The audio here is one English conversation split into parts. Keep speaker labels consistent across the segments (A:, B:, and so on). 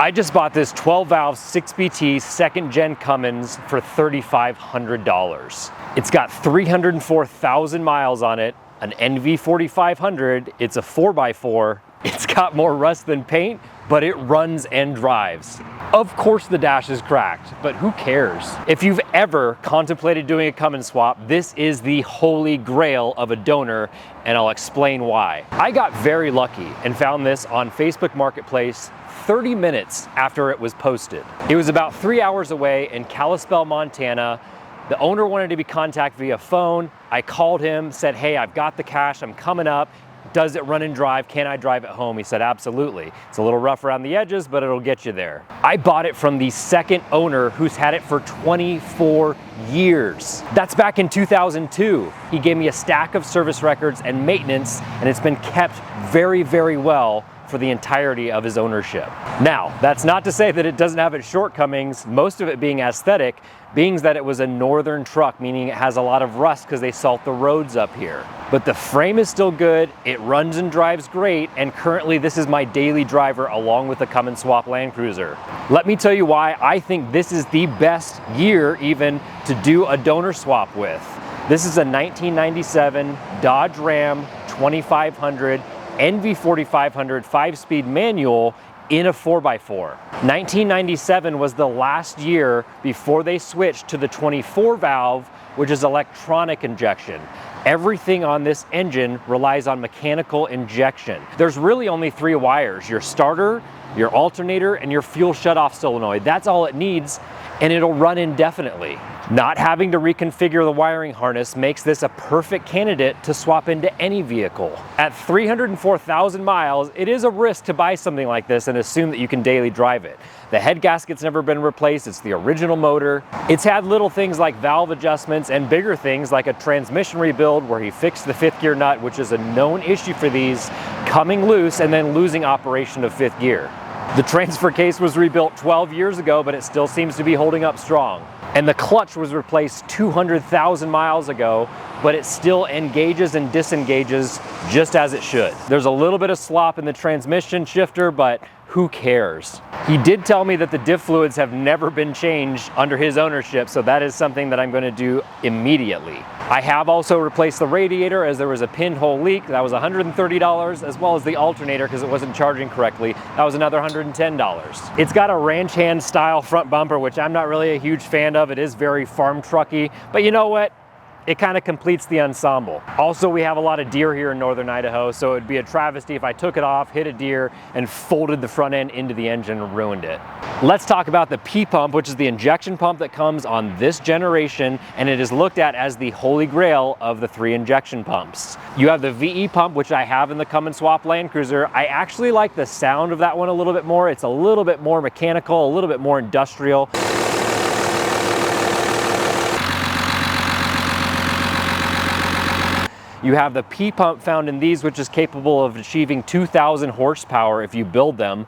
A: I just bought this 12-valve 6BT second-gen Cummins for $3,500. It's got 304,000 miles on it, an NV4500, it's a 4x4, it's got more rust than paint, but it runs and drives. Of course the dash is cracked, but who cares? If you've ever contemplated doing a Cummins swap, this is the holy grail of a donor, and I'll explain why. I got very lucky and found this on Facebook Marketplace 30 minutes after it was posted. It was about 3 hours away in Kalispell, Montana. The owner wanted to be contacted via phone. I called him, said, hey, I've got the cash, I'm coming up. Does it run and drive? Can I drive it home? He said, absolutely. It's a little rough around the edges, but it'll get you there. I bought it from the second owner who's had it for 24 years. That's back in 2002. He gave me a stack of service records and maintenance, and it's been kept very, very well for the entirety of his ownership. Now, that's not to say that it doesn't have its shortcomings, most of it being aesthetic, being that it was a northern truck, meaning it has a lot of rust because they salt the roads up here. But the frame is still good, it runs and drives great, and currently this is my daily driver along with the Cummins Swap Land Cruiser. Let me tell you why I think this is the best year even to do a donor swap with. This is a 1997 Dodge Ram 2500 NV4500 5-speed manual in a 4x4. 1997 was the last year before they switched to the 24-valve, which is electronic injection. Everything on this engine relies on mechanical injection. There's really only 3 wires: your starter, your alternator, and your fuel shutoff solenoid. That's all it needs, and it'll run indefinitely. Not having to reconfigure the wiring harness makes this a perfect candidate to swap into any vehicle. At 304,000 miles, it is a risk to buy something like this and assume that you can daily drive it. The head gasket's never been replaced, it's the original motor. It's had little things like valve adjustments and bigger things like a transmission rebuild where he fixed the 5th gear nut, which is a known issue for these, coming loose and then losing operation of 5th gear. The transfer case was rebuilt 12 years ago, but it still seems to be holding up strong. And the clutch was replaced 200,000 miles ago, but it still engages and disengages just as it should. There's a little bit of slop in the transmission shifter, but who cares? He did tell me that the diff fluids have never been changed under his ownership, so that is something that I'm going to do immediately. I have also replaced the radiator as there was a pinhole leak. That was $130, as well as the alternator because it wasn't charging correctly. That was another $110. It's got a ranch hand style front bumper, which I'm not really a huge fan of. It is very farm trucky, but you know what? It kind of completes the ensemble. Also, we have a lot of deer here in northern Idaho, so it'd be a travesty if I took it off, hit a deer, and folded the front end into the engine and ruined it. Let's talk about the P-pump, which is the injection pump that comes on this generation, and it is looked at as the holy grail of the 3 injection pumps. You have the VE pump, which I have in the Cummins Swap Land Cruiser. I actually like the sound of that one a little bit more. It's a little bit more mechanical, a little bit more industrial. You have the P-pump found in these, which is capable of achieving 2,000 horsepower if you build them.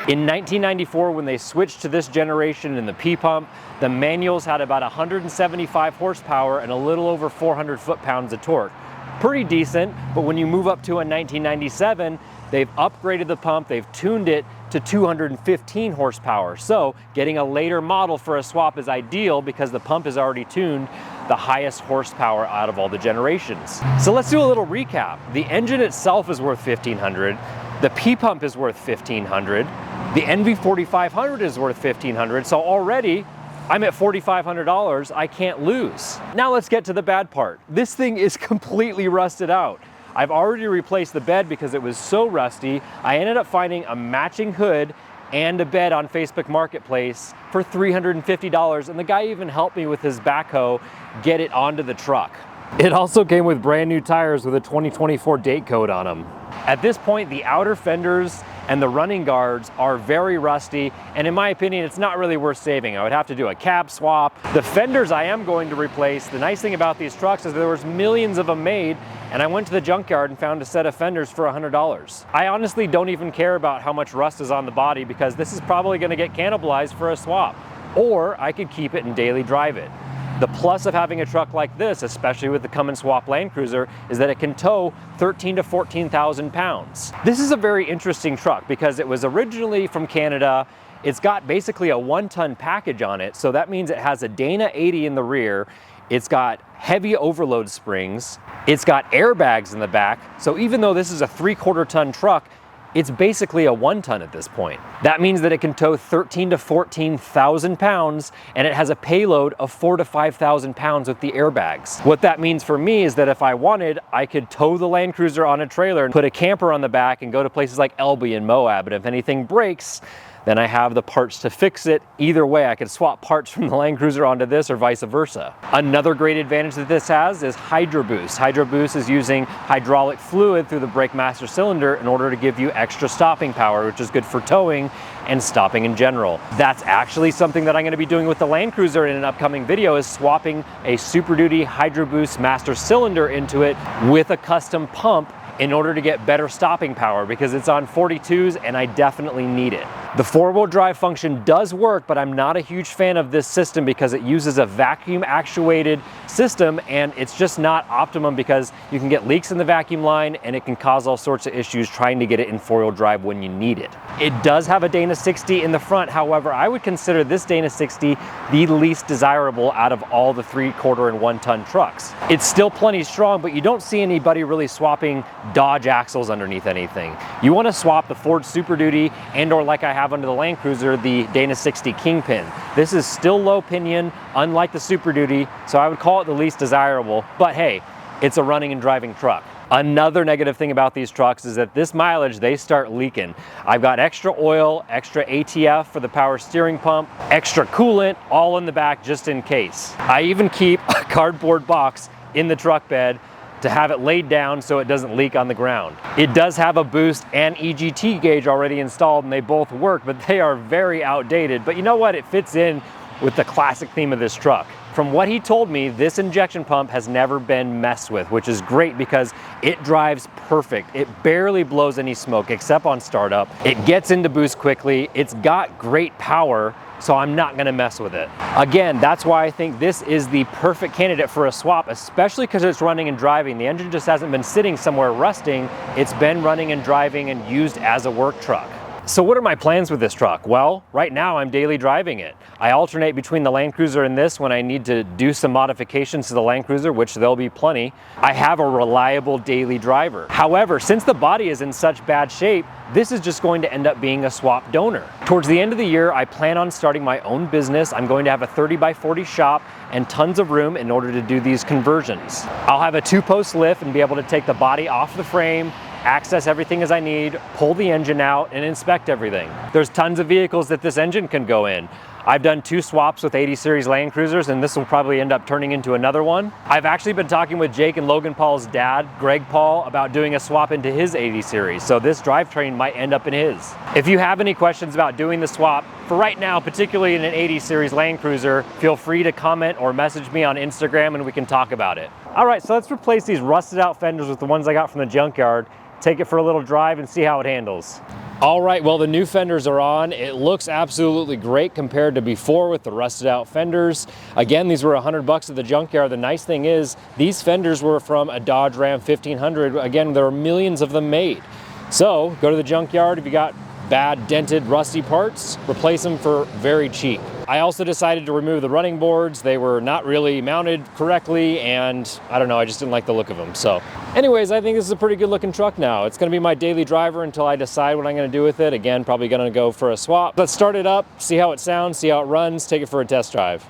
A: In 1994, when they switched to this generation in the P-pump, the manuals had about 175 horsepower and a little over 400 foot-pounds of torque. Pretty decent, but when you move up to a 1997, they've upgraded the pump, they've tuned it to 215 horsepower. So getting a later model for a swap is ideal because the pump is already tuned the highest horsepower out of all the generations. So let's do a little recap. The engine itself is worth $1,500. The P-pump is worth $1,500. The NV4500 is worth $1,500. So already I'm at $4,500, I can't lose. Now let's get to the bad part. This thing is completely rusted out. I've already replaced the bed because it was so rusty. I ended up finding a matching hood and a bed on Facebook Marketplace for $350, and the guy even helped me with his backhoe get it onto the truck. It also came with brand new tires with a 2024 date code on them. At this point, the outer fenders and the running guards are very rusty, and in my opinion, it's not really worth saving. I would have to do a cab swap. The fenders I am going to replace. The nice thing about these trucks is there was millions of them made, and I went to the junkyard and found a set of fenders for $100. I honestly don't even care about how much rust is on the body because this is probably gonna get cannibalized for a swap, or I could keep it and daily drive it. The plus of having a truck like this, especially with the Cummins swap Land Cruiser, is that it can tow 13 to 14,000 pounds. This is a very interesting truck because it was originally from Canada. It's got basically a 1-ton package on it, so that means it has a Dana 80 in the rear. It's got heavy overload springs. It's got airbags in the back, so even though this is a 3/4 ton truck, it's basically a 1-ton at this point. That means that it can tow 13 to 14,000 pounds, and it has a payload of 4,000 to 5,000 pounds with the airbags. What that means for me is that if I wanted, I could tow the Land Cruiser on a trailer and put a camper on the back and go to places like Elbe and Moab, and if anything breaks, then I have the parts to fix it. Either way, I could swap parts from the Land Cruiser onto this or vice versa. Another great advantage that this has is Hydro Boost. Hydro Boost is using hydraulic fluid through the brake master cylinder in order to give you extra stopping power, which is good for towing and stopping in general. That's actually something that I'm gonna be doing with the Land Cruiser in an upcoming video, is swapping a Super Duty Hydro Boost master cylinder into it with a custom pump in order to get better stopping power, because it's on 42s and I definitely need it. The 4-wheel drive function does work, but I'm not a huge fan of this system because it uses a vacuum actuated system, and it's just not optimum because you can get leaks in the vacuum line and it can cause all sorts of issues trying to get it in 4-wheel drive when you need it. It does have a Dana 60 in the front. However, I would consider this Dana 60 the least desirable out of all the 3/4 and 1-ton trucks. It's still plenty strong, but you don't see anybody really swapping Dodge axles underneath anything. You want to swap the Ford Super Duty, and or like I have under the Land Cruiser, the Dana 60 Kingpin. This is still low pinion, unlike the Super Duty, so I would call it the least desirable, but hey, it's a running and driving truck. Another negative thing about these trucks is that this mileage, they start leaking. I've got extra oil, extra ATF for the power steering pump, extra coolant, all in the back just in case. I even keep a cardboard box in the truck bed to have it laid down so it doesn't leak on the ground. It does have a boost and EGT gauge already installed, and they both work, but they are very outdated. But you know what? It fits in with the classic theme of this truck. From what he told me, this injection pump has never been messed with, which is great because it drives perfect. It barely blows any smoke except on startup. It gets into boost quickly. It's got great power, so I'm not gonna mess with it. Again, that's why I think this is the perfect candidate for a swap, especially because it's running and driving. The engine just hasn't been sitting somewhere rusting. It's been running and driving and used as a work truck. So what are my plans with this truck? Well, right now I'm daily driving it. I alternate between the Land Cruiser and this when I need to do some modifications to the Land Cruiser, which there'll be plenty. I have a reliable daily driver. However, since the body is in such bad shape, this is just going to end up being a swap donor. Towards the end of the year, I plan on starting my own business. I'm going to have a 30 by 40 shop and tons of room in order to do these conversions. I'll have a 2-post lift and be able to take the body off the frame, access everything as I need, pull the engine out, and inspect everything. There's tons of vehicles that this engine can go in. I've done 2 swaps with 80 series Land Cruisers, and this will probably end up turning into another one. I've actually been talking with Jake and Logan Paul's dad, Greg Paul, about doing a swap into his 80 series, so this drivetrain might end up in his. If you have any questions about doing the swap, for right now, particularly in an 80 series Land Cruiser, feel free to comment or message me on Instagram and we can talk about it. All right, so let's replace these rusted out fenders with the ones I got from the junkyard, take it for a little drive and see how it handles. All right, well, the new fenders are on. It looks absolutely great compared to before with the rusted out fenders. Again, these were $100 at the junkyard. The nice thing is these fenders were from a Dodge Ram 1500. Again, there are millions of them made. So go to the junkyard. If you got bad, dented, rusty parts, replace them for very cheap. I also decided to remove the running boards. They were not really mounted correctly, and I don't know, I just didn't like the look of them. So anyways, I think this is a pretty good looking truck now. It's gonna be my daily driver until I decide what I'm gonna do with it. Again, probably gonna go for a swap. Let's start it up, see how it sounds, see how it runs, take it for a test drive.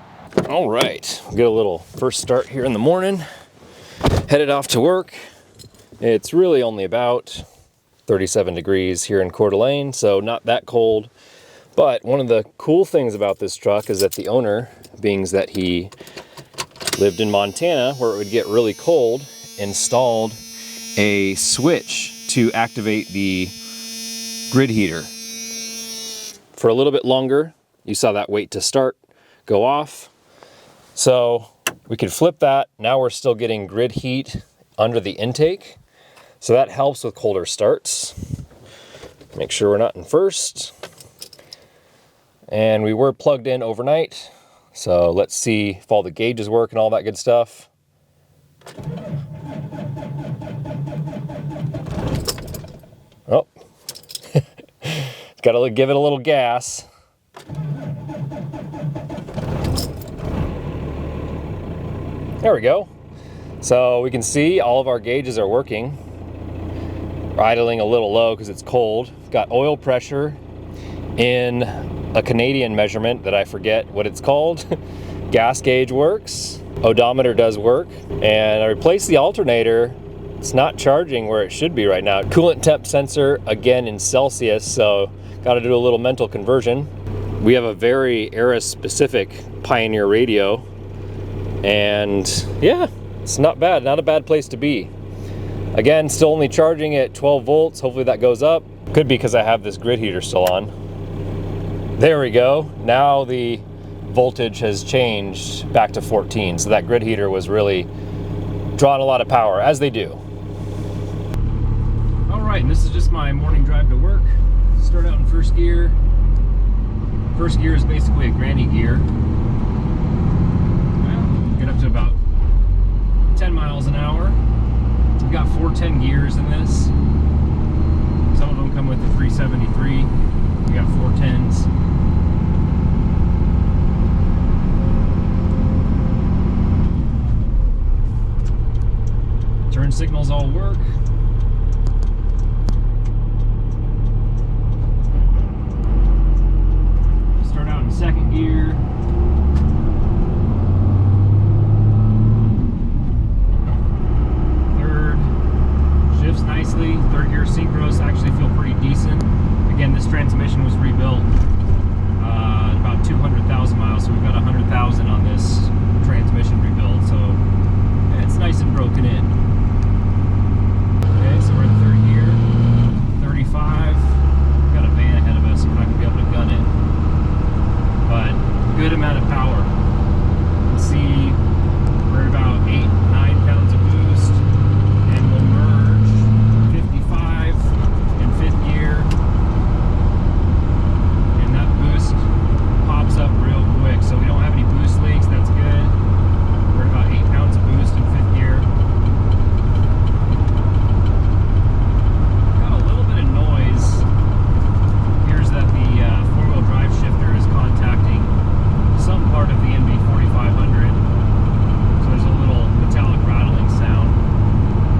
A: All right, we'll get a little first start here in the morning. Headed off to work. It's really only about 37 degrees here in Coeur d'Alene, so not that cold. But one of the cool things about this truck is that the owner, being that he lived in Montana where it would get really cold, installed a switch to activate the grid heater. For a little bit longer, you saw that wait to start go off. So we could flip that. Now we're still getting grid heat under the intake. So that helps with colder starts. Make sure we're not in first. And we were plugged in overnight, So let's see if all the gauges work and all that good stuff. Oh, gotta give it a little gas. There we go. So we can see all of our gauges are working. We're idling a little low because it's cold. We've got oil pressure in a Canadian measurement that I forget what it's called. Gas gauge works. Odometer does work. And I replaced the alternator. It's not charging where it should be right now. Coolant temp sensor, again in Celsius, so got to do a little mental conversion. We have a very era-specific Pioneer radio. And yeah, it's not bad, not a bad place to be. Again, still only charging at 12 volts. Hopefully that goes up. Could be because I have this grid heater still on. There we go. Now the voltage has changed back to 14. So that grid heater was really drawing a lot of power, as they do. All right, and this is just my morning drive to work. Start out in first gear. First gear is basically a granny gear. Get up to about 10 miles an hour. We've got 410 gears in this. Some of them come with the 373. We got 410s. Turn signals all work. Start out in second gear. Nicely. Third gear synchros actually feel pretty decent. Again, this transmission was rebuilt about 200,000 miles, so we've got 100,000 on this transmission rebuild, so yeah, it's nice and broken in. Okay, so we're in third gear. 35. We've got a van ahead of us, so we're not going to be able to gun it, but good amount of power. You can see we're at about 8-9 pounds of boost, and we'll merge in fifth gear, and that boost pops up real quick, so we don't have any boost leaks. That's good. We're at about 8 pounds of boost in fifth gear. Got a little bit of noise. Here's that the four-wheel drive shifter is contacting some part of the NV4500, so there's a little metallic rattling sound.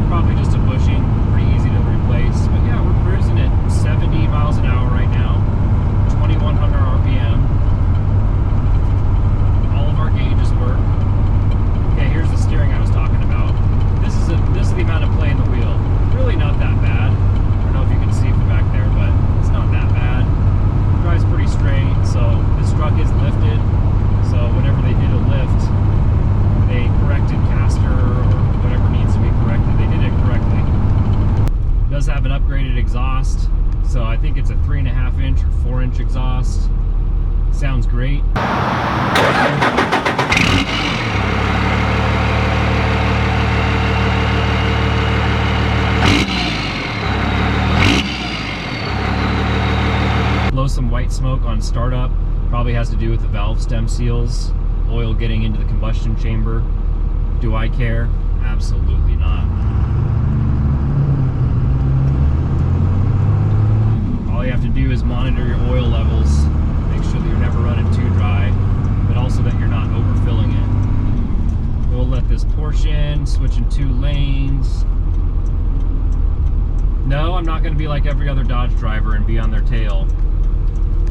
A: Probably just a bushing. Easy to replace, but yeah, we're cruising at 70 miles an hour right now, 2100 RPM. All of our gauges work. Okay, here's the steering I was talking about. This is the amount of play in the wheel. Really not that bad. I don't know if you can see from back there, but it's not that bad. It drives pretty straight, so this truck is lifted. So whenever they did a lift, they corrected caster or whatever needs to be corrected. They did it correctly. Does have an upgraded exhaust, so I think it's a 3.5 inch or 4 inch exhaust. Sounds great. Blow some white smoke on startup. Probably has to do with the valve stem seals, oil getting into the combustion chamber. Do I care? Absolutely not. All you have to do is monitor your oil levels, make sure that you're never running too dry, but also that you're not overfilling it. We'll let this Porsche switch in 2 lanes. No, I'm not going to be like every other Dodge driver and be on their tail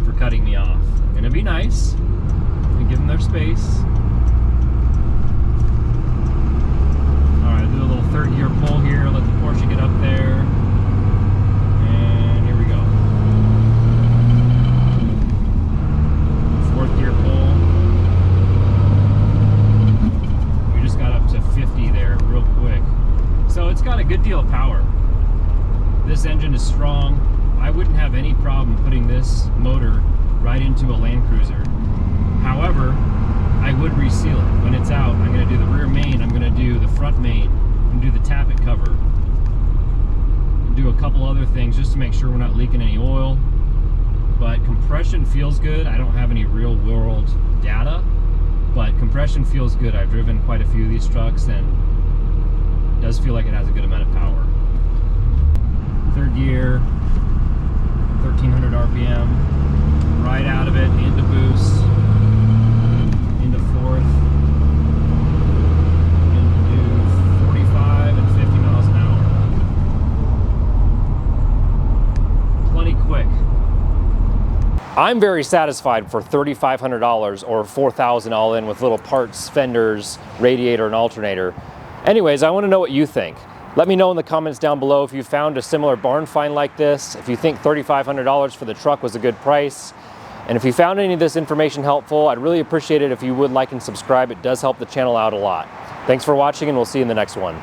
A: for cutting me off. I'm going to be nice and give them their space. Alright, do a little third gear pull here, let the Porsche get up there. Fourth gear pull. We just got up to 50 there real quick. So it's got a good deal of power. This engine is strong. I wouldn't have any problem putting this motor right into a Land Cruiser. However, I would reseal it. When it's out, I'm going to do the rear main, I'm going to do the front main, I'm going to do the tappet cover. And do a couple other things just to make sure we're not leaking any oil. But compression feels good. I don't have any real world data, but compression feels good. I've driven quite a few of these trucks and it does feel like it has a good amount of power. Third gear, 1300 RPM, right out of it, into boost, into fourth, into 45 and 50 miles an hour. Plenty quick. I'm very satisfied for $3,500 or $4,000 all in with little parts, fenders, radiator, and alternator. Anyways, I want to know what you think. Let me know in the comments down below if you found a similar barn find like this, if you think $3,500 for the truck was a good price, and if you found any of this information helpful, I'd really appreciate it if you would like and subscribe. It does help the channel out a lot. Thanks for watching, and we'll see you in the next one.